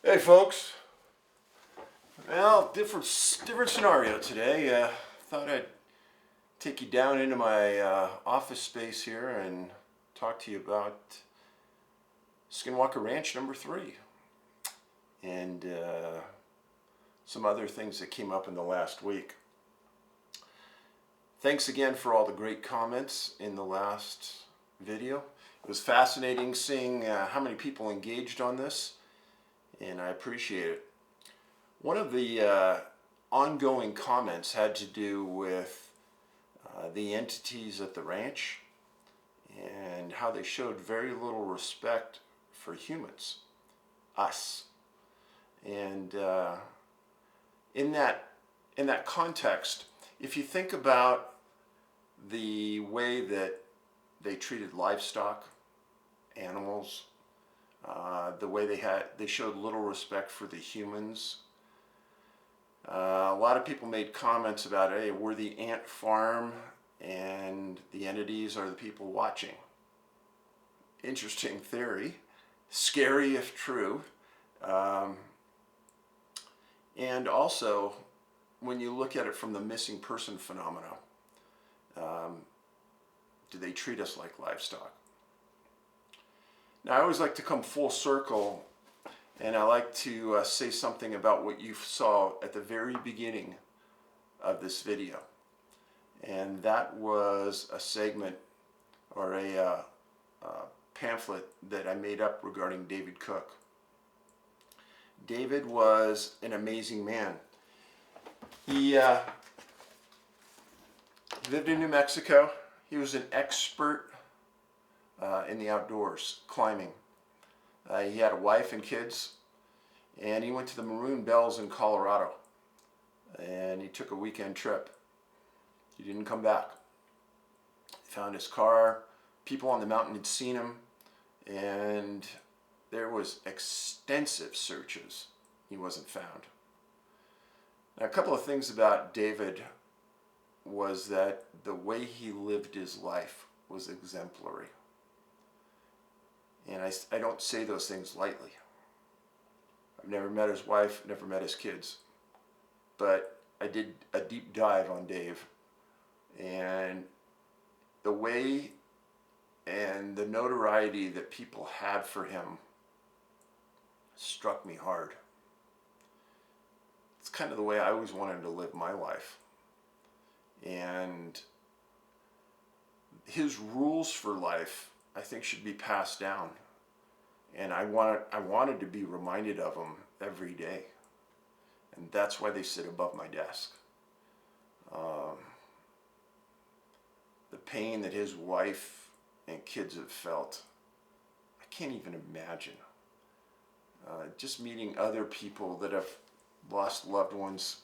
Hey folks, well, different scenario today. Thought I'd take you down into my office space here and talk to you about Skinwalker Ranch number 3 and some other things that came up in the last week. Thanks again for all the great comments in the last video. It was fascinating seeing how many people engaged on this, and I appreciate it. One of the ongoing comments had to do with the entities at the ranch and how they showed very little respect for humans, us. And in that context, if you think about the way that they treated livestock, animals, the way they showed little respect for the humans. A lot of people made comments about, hey, we're the ant farm and the entities are the people watching. Interesting theory, scary if true. And also, when you look at it from the missing person phenomena, do they treat us like livestock? Now, I always like to come full circle, and I like to say something about what you saw at the very beginning of this video. And that was a segment or a pamphlet that I made up regarding David Cook. David was an amazing man. He lived in New Mexico. He was an expert in the outdoors, climbing. He had a wife and kids, and he went to the Maroon Bells in Colorado, and he took a weekend trip. He didn't come back. He found his car. People on the mountain had seen him, and there was extensive searches. He wasn't found. Now, a couple of things about David was that the way he lived his life was exemplary. And I don't say those things lightly. I've never met his wife, never met his kids. But I did a deep dive on Dave. And the way and the notoriety that people had for him struck me hard. It's kind of the way I always wanted to live my life. And his rules for life, I think, should be passed down. And I wanted to be reminded of them every day. And that's why they sit above my desk. The pain that his wife and kids have felt, I can't even imagine. Just meeting other people that have lost loved ones.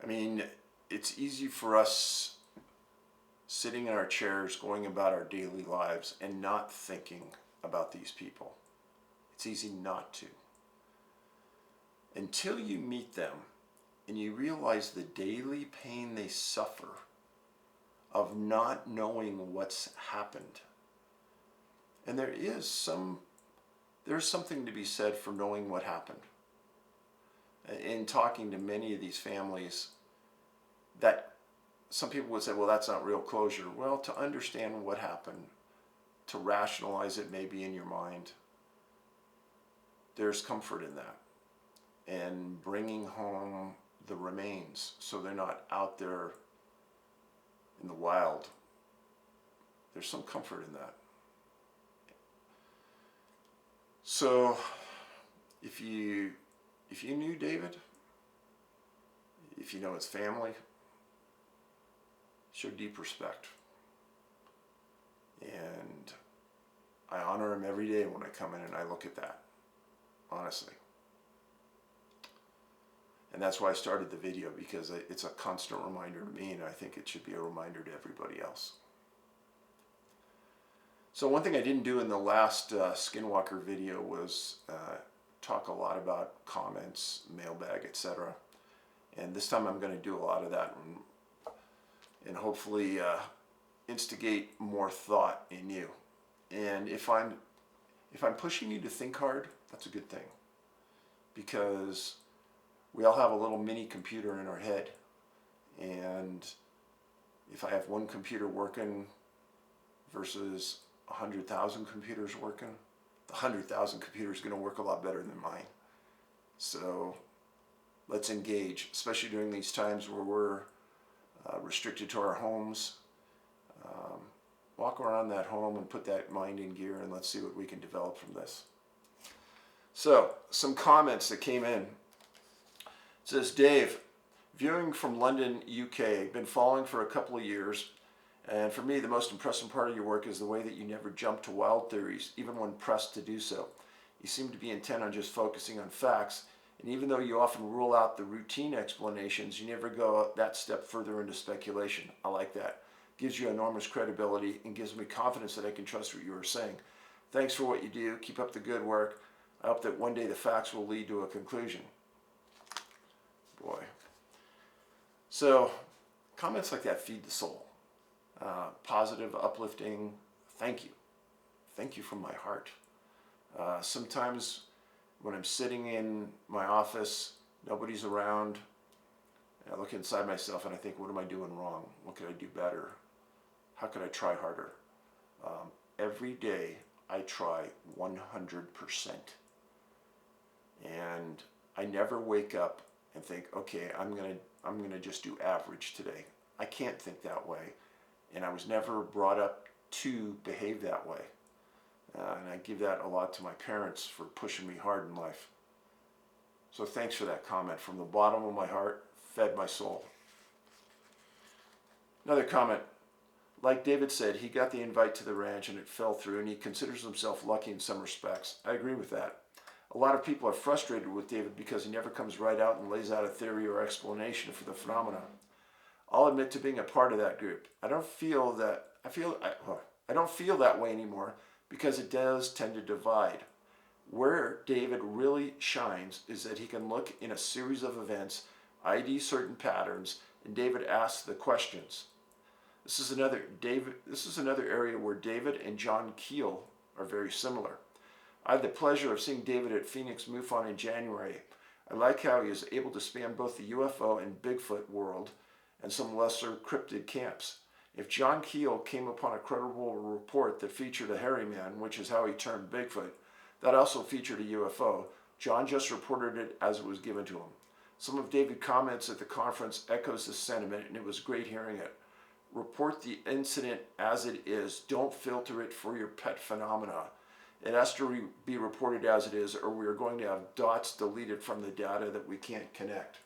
I mean, it's easy for us sitting in our chairs, going about our daily lives and not thinking about these people. It's easy not to. Until you meet them and you realize the daily pain they suffer of not knowing what's happened. And there's something to be said for knowing what happened. In talking to many of these families, that some people would say, well, that's not real closure. Well, to understand what happened, to rationalize it maybe in your mind, there's comfort in that. And bringing home the remains so they're not out there in the wild. There's some comfort in that. So, if you knew David, if you know his family, show deep respect. And I honor him every day when I come in and I look at that, honestly. And that's why I started the video, because it's a constant reminder to me, and I think it should be a reminder to everybody else. So one thing I didn't do in the last Skinwalker video was talk a lot about comments, mailbag, etc. And this time I'm going to do a lot of that and hopefully instigate more thought in you. And if if I'm pushing you to think hard, that's a good thing. Because we all have a little mini computer in our head. And if I have one computer working versus 100,000 computers working, the 100,000 computers are going to work a lot better than mine. So let's engage, especially during these times where we're restricted to our homes. Walk around that home and put that mind in gear, and let's see what we can develop from this. So, some comments that came in. It says, Dave, viewing from London, UK, been following for a couple of years, and for me the most impressive part of your work is the way that you never jump to wild theories, even when pressed to do so. You seem to be intent on just focusing on facts, and even though you often rule out the routine explanations, you never go that step further into speculation. I like that. Gives you enormous credibility and gives me confidence that I can trust what you are saying. Thanks for what you do. Keep up the good work. I hope that one day the facts will lead to a conclusion. Boy. So, comments like that feed the soul. Positive, uplifting, thank you. Thank you from my heart. Sometimes when I'm sitting in my office, nobody's around, I look inside myself and I think, what am I doing wrong? What could I do better? How could I try harder? Every day I try 100%. And I never wake up and think, okay, I'm gonna just do average today. I can't think that way. And I was never brought up to behave that way. And I give that a lot to my parents for pushing me hard in life. So thanks for that comment. From the bottom of my heart, fed my soul. Another comment. Like David said, he got the invite to the ranch and it fell through, and he considers himself lucky in some respects. I agree with that. A lot of people are frustrated with David because he never comes right out and lays out a theory or explanation for the phenomenon. I'll admit to being a part of that group. I don't feel that way anymore because it does tend to divide. Where David really shines is that he can look in a series of events, ID certain patterns, and David asks the questions. This is another area where David and John Keel are very similar. I had the pleasure of seeing David at Phoenix MUFON in January. I like how he is able to span both the UFO and Bigfoot world and some lesser cryptid camps. If John Keel came upon a credible report that featured a hairy man, which is how he termed Bigfoot, that also featured a UFO, John just reported it as it was given to him. Some of David's comments at the conference echoes this sentiment, and it was great hearing it. Report the incident as it is. Don't filter it for your pet phenomena. It has to be reported as it is, or we are going to have dots deleted from the data that we can't connect.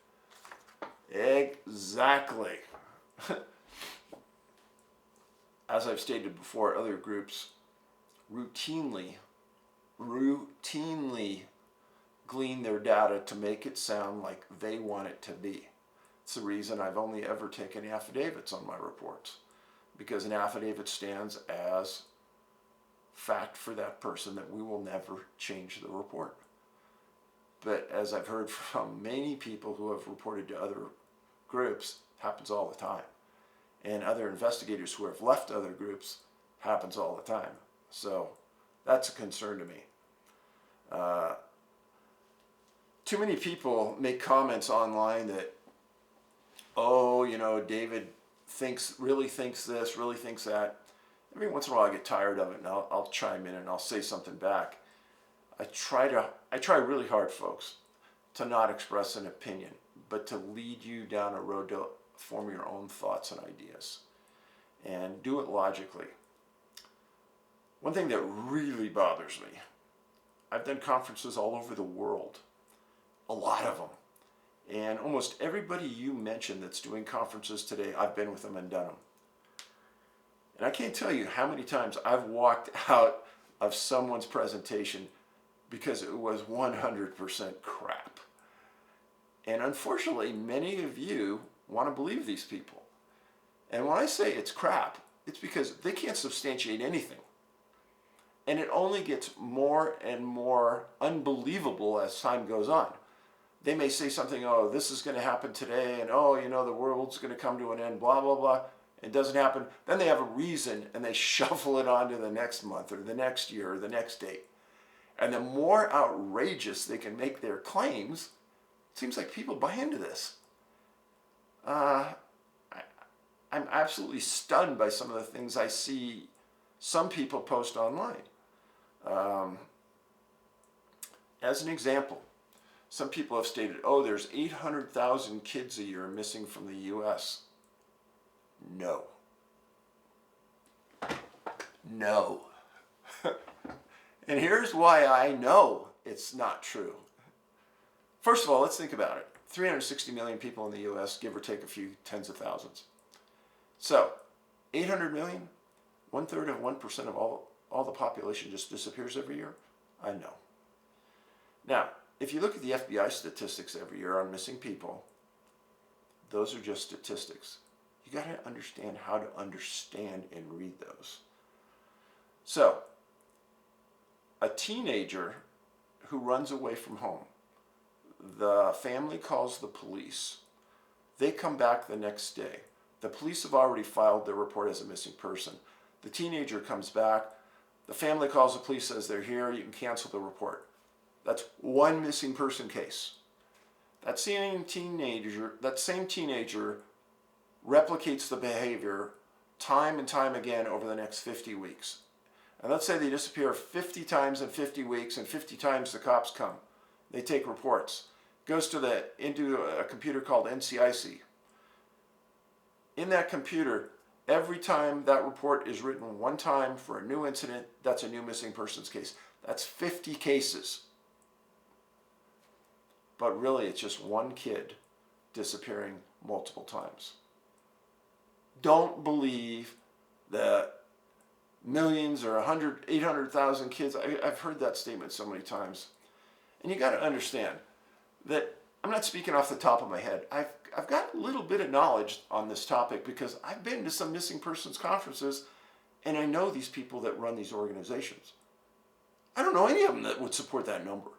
Exactly. As I've stated before, other groups routinely glean their data to make it sound like they want it to be. It's the reason I've only ever taken affidavits on my reports, because an affidavit stands as fact for that person that we will never change the report. But as I've heard from many people who have reported to other groups, it happens all the time. And other investigators who have left other groups, happens all the time. So that's a concern to me. Too many people make comments online that, oh, you know, David really thinks this, really thinks that. Every once in a while I get tired of it and I'll chime in and I'll say something back. I try really hard, folks, to not express an opinion, but to lead you down a road to form your own thoughts and ideas. And do it logically. One thing that really bothers me, I've done conferences all over the world, a lot of them. And almost everybody you mentioned that's doing conferences today, I've been with them and done them. And I can't tell you how many times I've walked out of someone's presentation because it was 100% crap. And unfortunately, many of you want to believe these people. And when I say it's crap, it's because they can't substantiate anything. And it only gets more and more unbelievable as time goes on. They may say something, oh, this is going to happen today, and oh, you know, the world's going to come to an end, blah, blah, blah. It doesn't happen. Then they have a reason, and they shuffle it on to the next month or the next year or the next date. And the more outrageous they can make their claims, it seems like people buy into this. I'm absolutely stunned by some of the things I see some people post online. As an example, some people have stated, oh, there's 800,000 kids a year missing from the U.S. No. No. And here's why I know it's not true. First of all, let's think about it. 360 million people in the U.S., give or take a few tens of thousands. So, 800 million, 1/3 of 1% of all the population just disappears every year? I know. Now, if you look at the FBI statistics every year on missing people, those are just statistics. You got to understand how to understand and read those. So, a teenager who runs away from home, the family calls the police. They come back the next day. The police have already filed their report as a missing person. The teenager comes back. The family calls the police, says they're here. You can cancel the report. That's one missing person case. That same teenager replicates the behavior time and time again over the next 50 weeks. And let's say they disappear 50 times in 50 weeks, and 50 times the cops come. They take reports. Goes into a computer called NCIC. In that computer, every time that report is written one time for a new incident, that's a new missing persons case. That's 50 cases. But really, it's just one kid disappearing multiple times. Don't believe that millions or 800,000 kids. I've heard that statement so many times. And you got to understand that I'm not speaking off the top of my head. I've got a little bit of knowledge on this topic because I've been to some missing persons conferences, and I know these people that run these organizations. I don't know any of them that would support that number.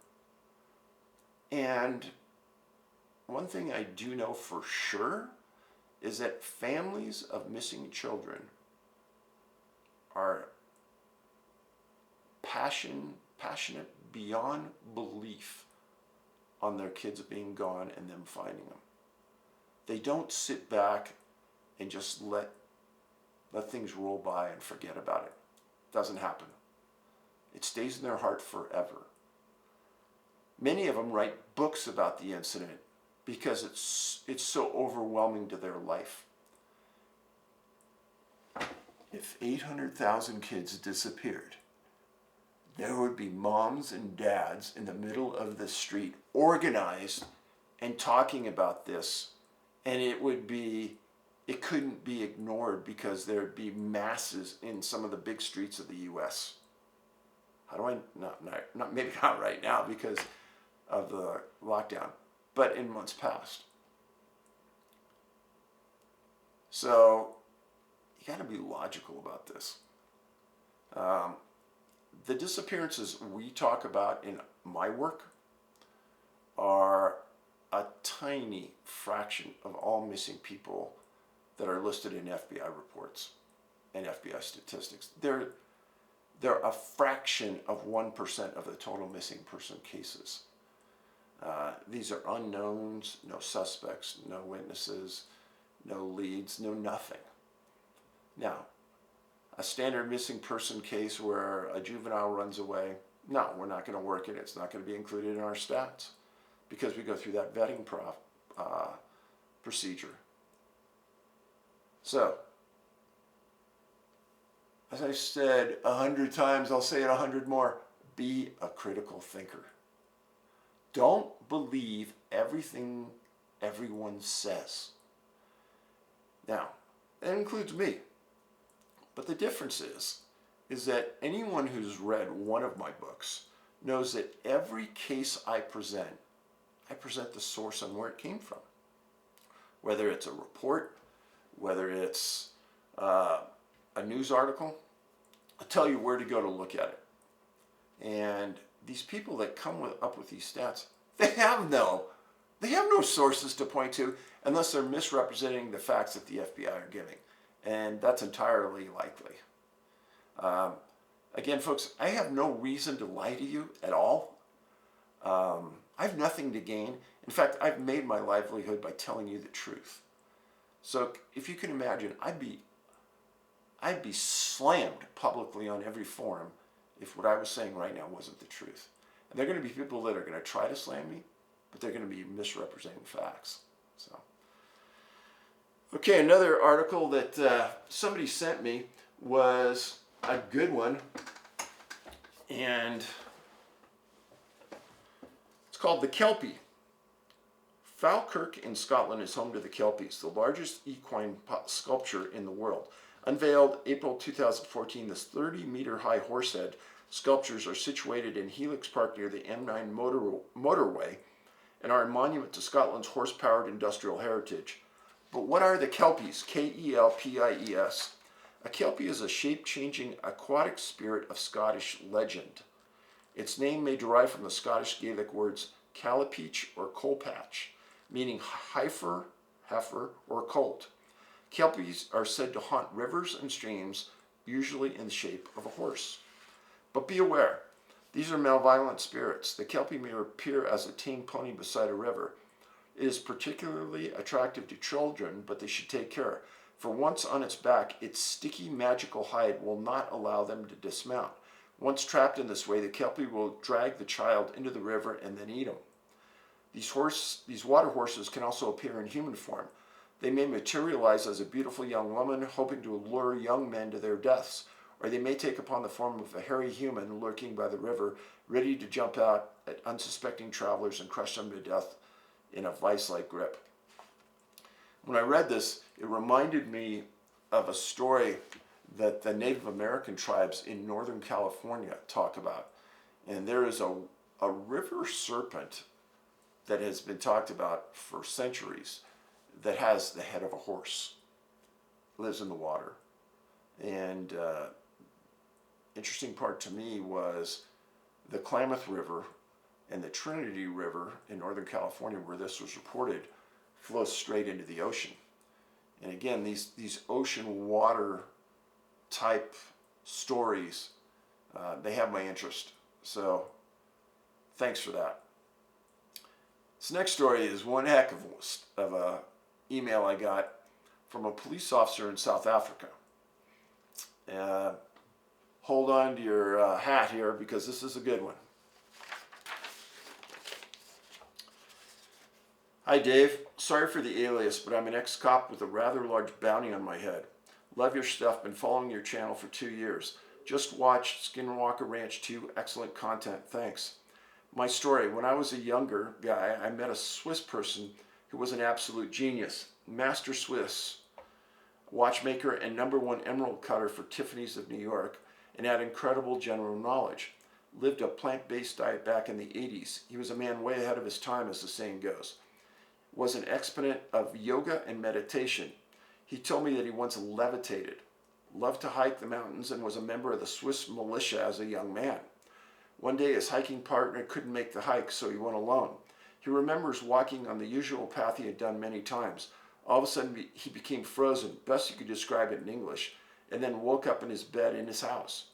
And one thing I do know for sure is that families of missing children are passionate beyond belief on their kids being gone and them finding them. They don't sit back and just let things roll by and forget about it. It doesn't happen. It stays in their heart forever. Many of them write books about the incident because it's so overwhelming to their life. If 800,000 kids disappeared, there would be moms and dads in the middle of the street organized and talking about this, and it couldn't be ignored because there'd be masses in some of the big streets of the U.S. How do I, not maybe not right now because of the lockdown, but in months past. So you got to be logical about this. The disappearances we talk about in my work are a tiny fraction of all missing people that are listed in FBI reports and FBI statistics. They're a fraction of 1% of the total missing person cases. These are unknowns, no suspects, no witnesses, no leads, no nothing. Now, a standard missing person case where a juvenile runs away, no, we're not going to work it. It's not going to be included in our stats because we go through that vetting procedure. So, as I said 100 times, I'll say it 100 more. Be a critical thinker. Don't believe everything everyone says. Now, that includes me. But the difference is that anyone who's read one of my books knows that every case I present the source on where it came from. Whether it's a report, whether it's a news article, I'll tell you where to go to look at it. And these people that come up with these stats, they have no sources to point to unless they're misrepresenting the facts that the FBI are giving. And that's entirely likely. Again, folks, I have no reason to lie to you at all. I have nothing to gain. In fact, I've made my livelihood by telling you the truth. So if you can imagine, I'd be slammed publicly on every forum if what I was saying right now wasn't the truth. And there are going to be people that are going to try to slam me, but they're going to be misrepresenting facts. So, okay, another article that somebody sent me was a good one, and it's called The Kelpie. Falkirk in Scotland is home to the Kelpies, the largest equine sculpture in the world. Unveiled April 2014, this 30-meter high horsehead sculptures are situated in Helix Park near the M9 motorway and are a monument to Scotland's horse-powered industrial heritage. But what are the Kelpies? Kelpies. A Kelpie is a shape-changing aquatic spirit of Scottish legend. Its name may derive from the Scottish Gaelic words callipich or colpatch, meaning heifer, or colt. Kelpies are said to haunt rivers and streams, usually in the shape of a horse. But be aware, these are malevolent spirits. The Kelpie may appear as a tame pony beside a river. It is particularly attractive to children, but they should take care. For once on its back, its sticky magical hide will not allow them to dismount. Once trapped in this way, the Kelpie will drag the child into the river and then eat him. These water horses can also appear in human form. They may materialize as a beautiful young woman, hoping to lure young men to their deaths, or they may take upon the form of a hairy human lurking by the river, ready to jump out at unsuspecting travelers and crush them to death in a vice-like grip. When I read this, it reminded me of a story that the Native American tribes in Northern California talk about. And there is a river serpent that has been talked about for centuries that has the head of a horse, lives in the water. And interesting part to me was the Klamath River and the Trinity River in Northern California, where this was reported, flows straight into the ocean. And again, these ocean water type stories, they have my interest. So thanks for that. This next story is one heck of a email I got from a police officer in South Africa. Hold on to your hat here, because this is a good one. Hi Dave, sorry for the alias, but I'm an ex-cop with a rather large bounty on my head. Love your stuff, been following your channel for 2 years. Just watched Skinwalker Ranch 2, excellent content, thanks. My story, when I was a younger guy, I met a Swiss person who was an absolute genius. Master Swiss watchmaker and #1 emerald cutter for Tiffany's of New York, and had incredible general knowledge. Lived a plant-based diet back in the 80s. He was a man way ahead of his time, as the saying goes. Was an exponent of yoga and meditation. He told me that he once levitated, loved to hike the mountains, and was a member of the Swiss militia as a young man. One day his hiking partner couldn't make the hike, so he went alone. He remembers walking on the usual path he had done many times. All of a sudden he became frozen, best you could describe it in English, and then woke up in his bed in his house.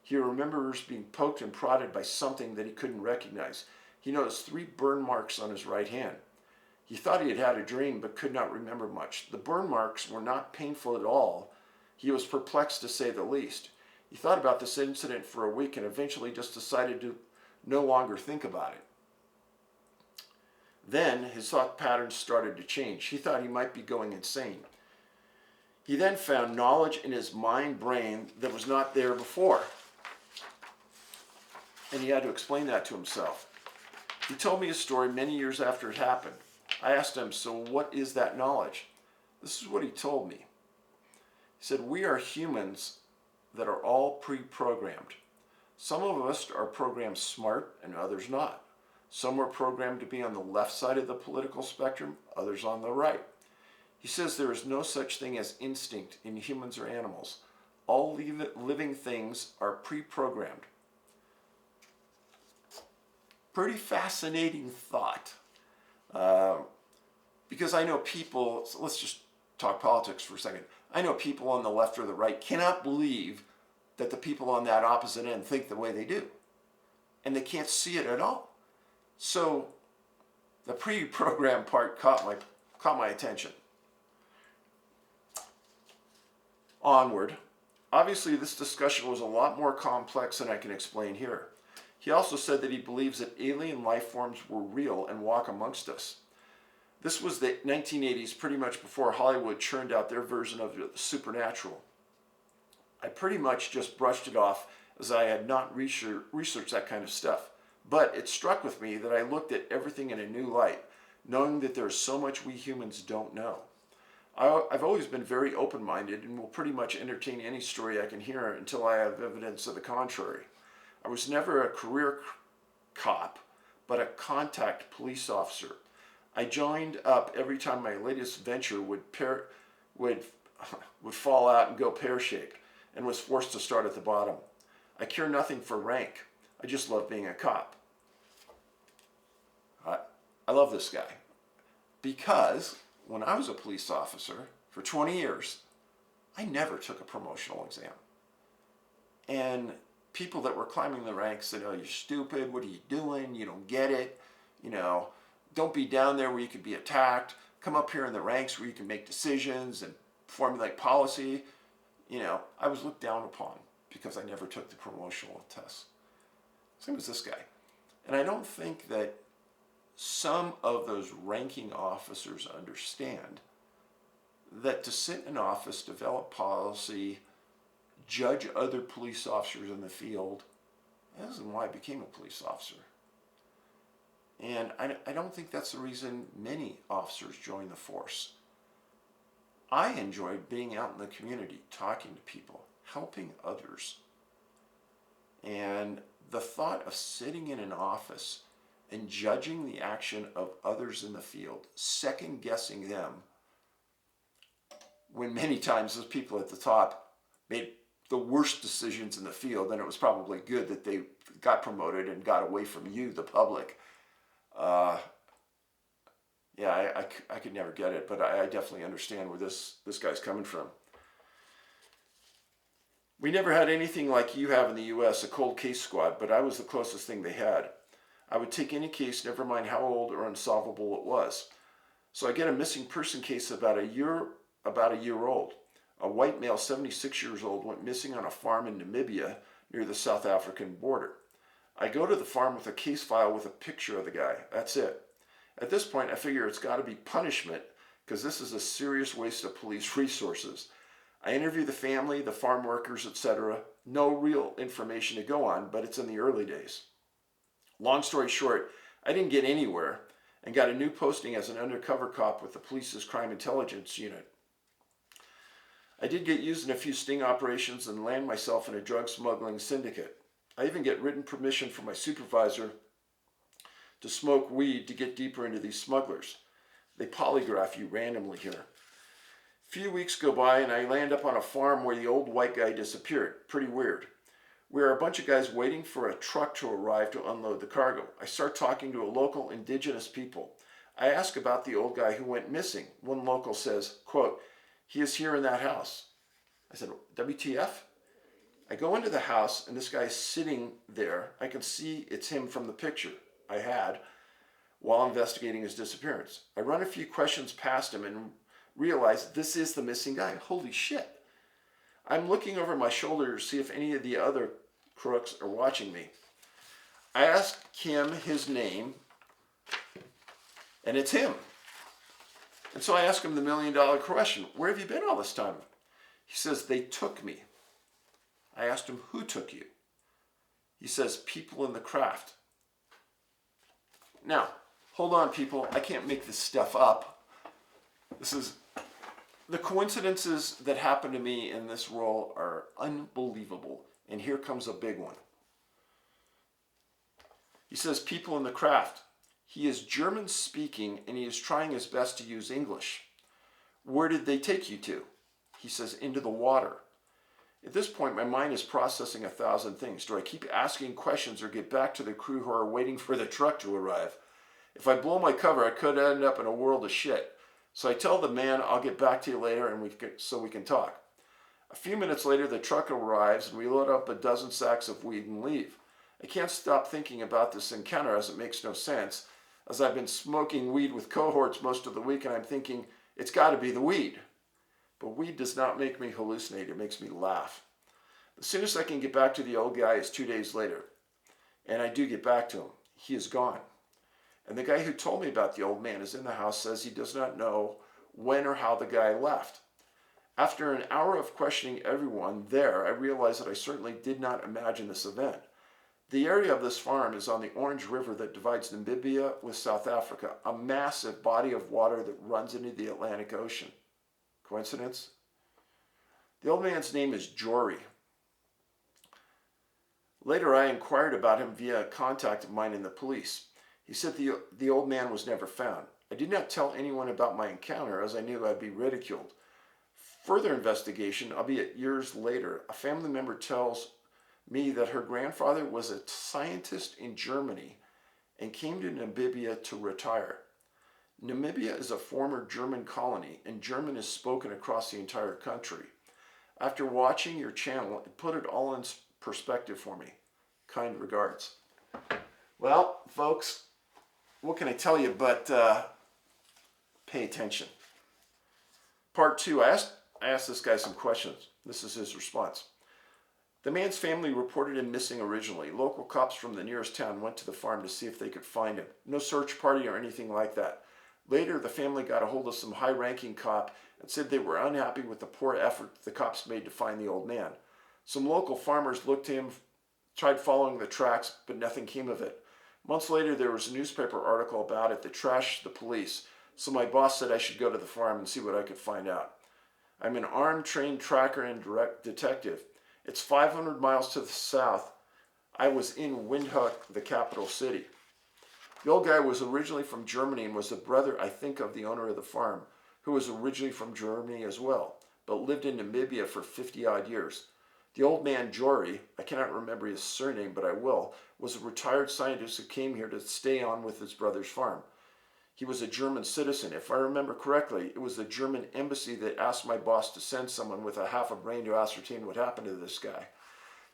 He remembers being poked and prodded by something that he couldn't recognize. He noticed 3 burn marks on his right hand. He thought he had had a dream, but could not remember much. The burn marks were not painful at all. He was perplexed, to say the least. He thought about this incident for a week and eventually just decided to no longer think about it. Then his thought patterns started to change. He thought he might be going insane. He then found knowledge in his brain that was not there before. And he had to explain that to himself. He told me his story many years after it happened. I asked him, so what is that knowledge? This is what he told me. He said, we are humans that are all pre-programmed. Some of us are programmed smart and others not. Some are programmed to be on the left side of the political spectrum, others on the right. He says there is no such thing as instinct in humans or animals. All living things are pre-programmed. Pretty fascinating thought. Because I know people, let's just talk politics for a second. I know people on the left or the right cannot believe that the people on that opposite end think the way they do. And they can't see it at all. So the pre-programmed part caught my attention. Onward. Obviously, this discussion was a lot more complex than I can explain here. He also said that he believes that alien life forms were real and walk amongst us. This was the 1980s, pretty much before Hollywood churned out their version of the supernatural. I pretty much just brushed it off as I had not researched that kind of stuff. But it struck with me that I looked at everything in a new light, knowing that there's so much we humans don't know. I've always been very open-minded and will pretty much entertain any story I can hear until I have evidence of the contrary. I was never a career cop, but a contact police officer. I joined up every time my latest venture would fall out and go pear-shaped, and was forced to start at the bottom. I care nothing for rank. I just love being a cop. I love this guy because when I was a police officer for 20 years, I never took a promotional exam. And people that were climbing the ranks said, "Oh, you're stupid. What are you doing? You don't get it. You know, don't be down there where you could be attacked. Come up here in the ranks where you can make decisions and formulate policy." You know, I was looked down upon because I never took the promotional test. Same as this guy. And I don't think that some of those ranking officers understand that to sit in office, develop policy, judge other police officers in the field, that isn't why I became a police officer. And I don't think that's the reason many officers join the force. I enjoy being out in the community, talking to people, helping others. And the thought of sitting in an office and judging the action of others in the field, second guessing them, when many times those people at the top made the worst decisions in the field, then it was probably good that they got promoted and got away from you, the public. I could never get it, but I definitely understand where this guy's coming from. We never had anything like you have in the U.S., a cold case squad, but I was the closest thing they had. I would take any case, never mind how old or unsolvable it was. So I get a missing person case about a year old. A white male, 76 years old, went missing on a farm in Namibia near the South African border. I go to the farm with a case file with a picture of the guy. That's it. At this point, I figure it's got to be punishment because this is a serious waste of police resources. I interview the family, the farm workers, etc. No real information to go on, but it's in the early days. Long story short, I didn't get anywhere and got a new posting as an undercover cop with the police's crime intelligence unit. I did get used in a few sting operations and land myself in a drug smuggling syndicate. I even get written permission from my supervisor to smoke weed to get deeper into these smugglers. They polygraph you randomly here. A few weeks go by and I land up on a farm where the old white guy disappeared. Pretty weird. We are a bunch of guys waiting for a truck to arrive to unload the cargo. I start talking to a local indigenous people. I ask about the old guy who went missing. One local says, quote, "He is here in that house." I said, WTF? I go into the house and this guy's sitting there. I can see it's him from the picture I had while investigating his disappearance. I run a few questions past him and realize this is the missing guy. Holy shit. I'm looking over my shoulder to see if any of the other crooks are watching me. I ask him his name, and it's him. And so I ask him the $1 million question, "Where have you been all this time?" He says, "They took me." I asked him, "Who took you?" He says, "People in the craft." Now, hold on, people. I can't make this stuff up. This is... The coincidences that happen to me in this role are unbelievable. And here comes a big one. He says, "People in the craft." He is German speaking and he is trying his best to use English. "Where did they take you to?" He says, "Into the water." At this point, my mind is processing 1,000 things. Do I keep asking questions or get back to the crew who are waiting for the truck to arrive? If I blow my cover, I could end up in a world of shit. So I tell the man, "I'll get back to you later so we can talk." A few minutes later, the truck arrives and we load up a dozen sacks of weed and leave. I can't stop thinking about this encounter as it makes no sense, as I've been smoking weed with cohorts most of the week and I'm thinking, it's got to be the weed. But weed does not make me hallucinate, it makes me laugh. The soonest I can get back to the old guy is 2 days later. And I do get back to him. He is gone. And the guy who told me about the old man is in the house, says he does not know when or how the guy left. After an hour of questioning everyone there, I realized that I certainly did not imagine this event. The area of this farm is on the Orange River that divides Namibia with South Africa, a massive body of water that runs into the Atlantic Ocean. Coincidence? The old man's name is Jory. Later, I inquired about him via a contact of mine in the police. He said the old man was never found. I did not tell anyone about my encounter as I knew I'd be ridiculed. Further investigation, albeit years later, a family member tells me that her grandfather was a scientist in Germany and came to Namibia to retire. Namibia is a former German colony and German is spoken across the entire country. After watching your channel, it put it all in perspective for me. Kind regards. Well, folks, what can I tell you but pay attention. Part 2, I asked this guy some questions. This is his response. The man's family reported him missing originally. Local cops from the nearest town went to the farm to see if they could find him. No search party or anything like that. Later, the family got a hold of some high-ranking cop and said they were unhappy with the poor effort the cops made to find the old man. Some local farmers looked to him, tried following the tracks, but nothing came of it. Months later, there was a newspaper article about it that trashed the police, so my boss said I should go to the farm and see what I could find out. I'm an armed, trained tracker and direct detective. It's 500 miles to the south. I was in Windhoek, the capital city. The old guy was originally from Germany and was the brother, I think, of the owner of the farm, who was originally from Germany as well, but lived in Namibia for 50-odd years. The old man, Jory, I cannot remember his surname, but I will, was a retired scientist who came here to stay on with his brother's farm. He was a German citizen. If I remember correctly, it was the German embassy that asked my boss to send someone with a half a brain to ascertain what happened to this guy.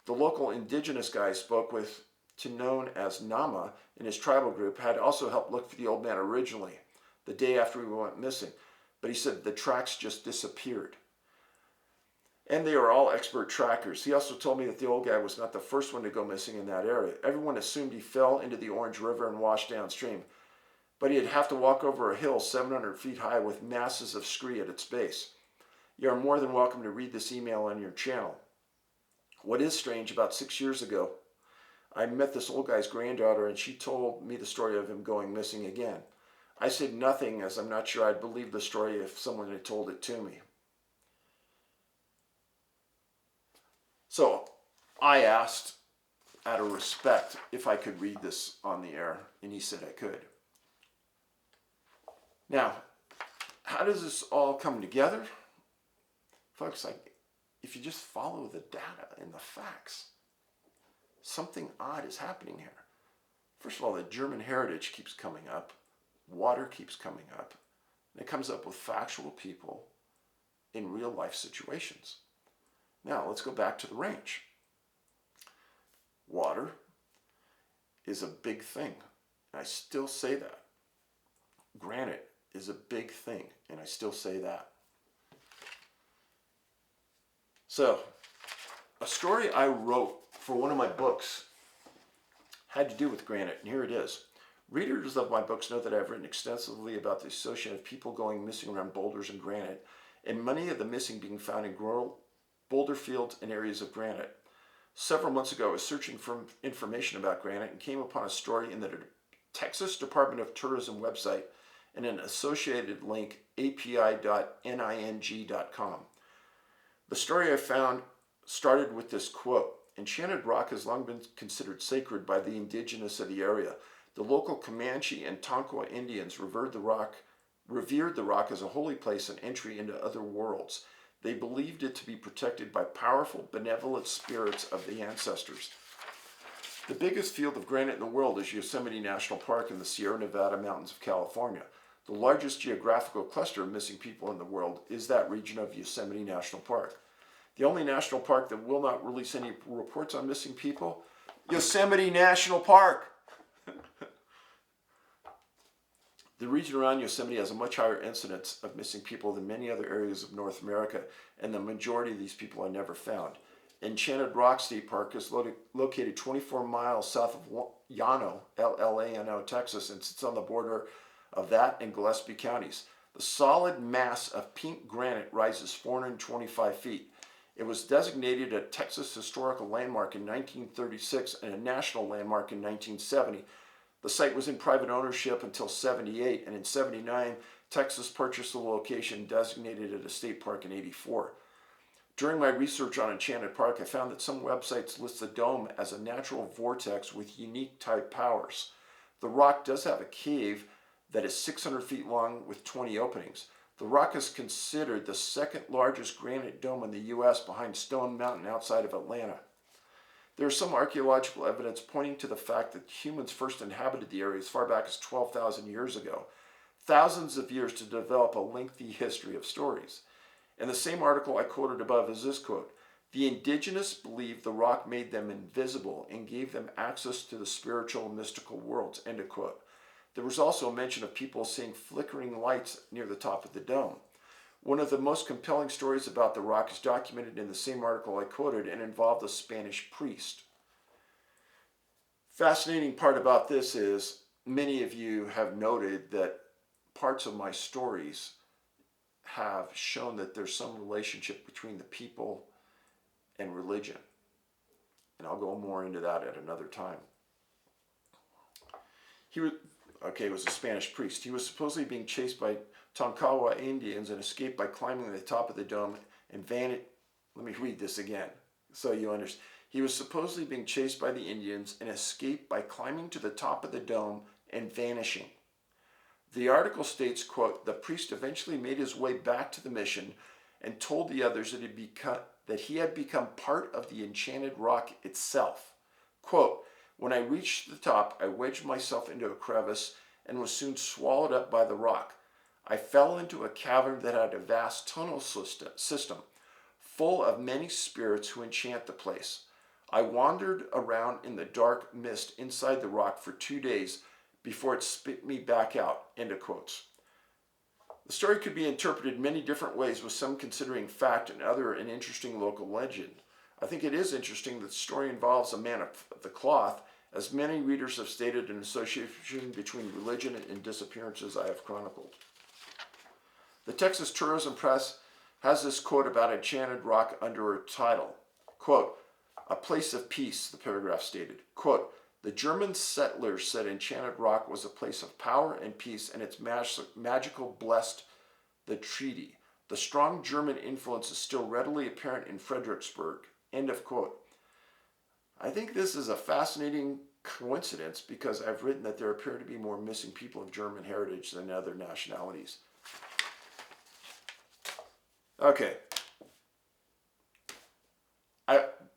The local indigenous guy I spoke with, to known as Nama, in his tribal group, had also helped look for the old man originally, the day after we went missing. But he said the tracks just disappeared. And they are all expert trackers. He also told me that the old guy was not the first one to go missing in that area. Everyone assumed he fell into the Orange River and washed downstream. But he'd have to walk over a hill 700 feet high with masses of scree at its base. You are more than welcome to read this email on your channel. What is strange, about 6 years ago, I met this old guy's granddaughter and she told me the story of him going missing again. I said nothing as I'm not sure I'd believe the story if someone had told it to me. So I asked, out of respect, if I could read this on the air, and he said I could. Now, how does this all come together? Folks, if you just follow the data and the facts, something odd is happening here. First of all, the German heritage keeps coming up. Water keeps coming up. And it comes up with factual people in real life situations. Now, let's go back to the range. Water is a big thing. And I still say that. Granite is a big thing. And I still say that. So, a story I wrote for one of my books had to do with granite, and here it is. Readers of my books know that I've written extensively about the association of people going missing around boulders and granite, and many of the missing being found in boulder fields and areas of granite. Several months ago, I was searching for information about granite and came upon a story in the Texas Department of Tourism website and an associated link, api.ning.com. The story I found started with this quote: "Enchanted rock has long been considered sacred by the indigenous of the area. The local Comanche and Tonkawa Indians revered the rock as a holy place and entry into other worlds. They believed it to be protected by powerful, benevolent spirits of the ancestors." The biggest field of granite in the world is Yosemite National Park in the Sierra Nevada mountains of California. The largest geographical cluster of missing people in the world is that region of Yosemite National Park. The only national park that will not release any reports on missing people, Yosemite National Park. The region around Yosemite has a much higher incidence of missing people than many other areas of North America, and the majority of these people are never found. Enchanted Rock State Park is located 24 miles south of Llano, L-A-N-O, Texas, and sits on the border of that and Gillespie counties. The solid mass of pink granite rises 425 feet. It was designated a Texas Historical Landmark in 1936 and a National Landmark in 1970. The site was in private ownership until 78, and in 79, Texas purchased the location and designated it a state park in 84. During my research on Enchanted Park, I found that some websites list the dome as a natural vortex with unique type powers. The rock does have a cave that is 600 feet long with 20 openings. The rock is considered the second largest granite dome in the U.S. behind Stone Mountain outside of Atlanta. There is some archaeological evidence pointing to the fact that humans first inhabited the area as far back as 12,000 years ago. Thousands of years to develop a lengthy history of stories. In the same article I quoted above is this quote: "The indigenous believed the rock made them invisible and gave them access to the spiritual and mystical worlds," end of quote. There was also a mention of people seeing flickering lights near the top of the dome. One of the most compelling stories about the rock is documented in the same article I quoted and involved a Spanish priest. Fascinating part about this is many of you have noted that parts of my stories have shown that there's some relationship between the people and religion. And I'll go more into that at another time. It was a Spanish priest. He was supposedly being chased by Tonkawa Indians and escaped by climbing the top of the dome and vanished. Let me read this again so you understand. He was supposedly being chased by the Indians and escaped by climbing to the top of the dome and vanishing. The article states, quote, "The priest eventually made his way back to the mission and told the others that he had become part of the enchanted rock itself. Quote, "When I reached the top, I wedged myself into a crevice and was soon swallowed up by the rock. I fell into a cavern that had a vast tunnel system, full of many spirits who enchant the place. I wandered around in the dark mist inside the rock for 2 days before it spit me back out," end of quotes. The story could be interpreted many different ways, with some considering fact and other an interesting local legend. I think it is interesting that the story involves a man of the cloth, as many readers have stated an association between religion and disappearances I have chronicled. The Texas Tourism Press has this quote about Enchanted Rock under a title. Quote, "A place of peace," the paragraph stated. Quote, "The German settlers said Enchanted Rock was a place of power and peace, and its magical blessed the treaty. The strong German influence is still readily apparent in Fredericksburg," end of quote. I think this is a fascinating coincidence because I've written that there appear to be more missing people of German heritage than other nationalities. Okay.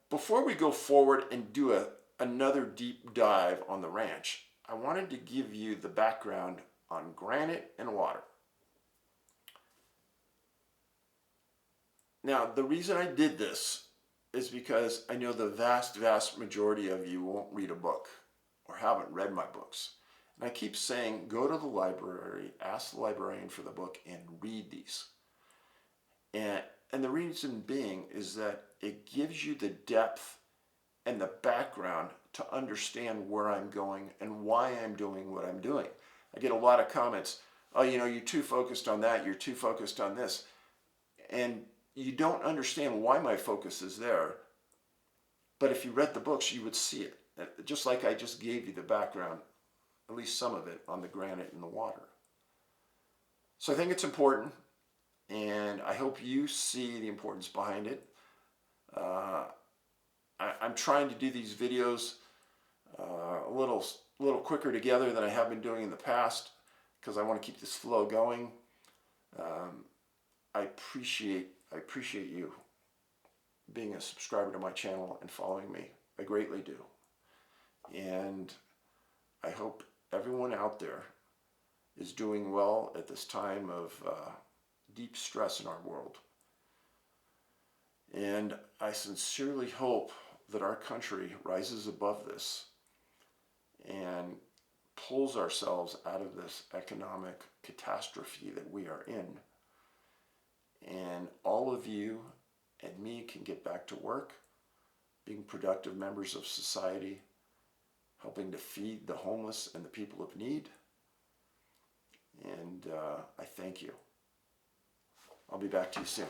Before we go forward and do another deep dive on the ranch, I wanted to give you the background on granite and water. Now, the reason I did this is because I know the vast majority of you won't read a book or haven't read my books. And I keep saying, go to the library, ask the librarian for the book, and read these. And the reason being is that it gives you the depth and the background to understand where I'm going and why I'm doing what I'm doing. I get a lot of comments, "Oh, you're too focused on that, you're too focused on this." And you don't understand why my focus is there. But if you read the books, you would see it. Just like I just gave you the background, at least some of it, on the granite and the water. So I think it's important, and I hope you see the importance behind it. I'm trying to do these videos a little quicker together than I have been doing in the past because I want to keep this flow going. I appreciate you being a subscriber to my channel and following me. I greatly do. And I hope everyone out there is doing well at this time of deep stress in our world. And I sincerely hope that our country rises above this and pulls ourselves out of this economic catastrophe that we are in. And all of you and me can get back to work, being productive members of society, helping to feed the homeless and the people of need. And I thank you. I'll be back to you soon.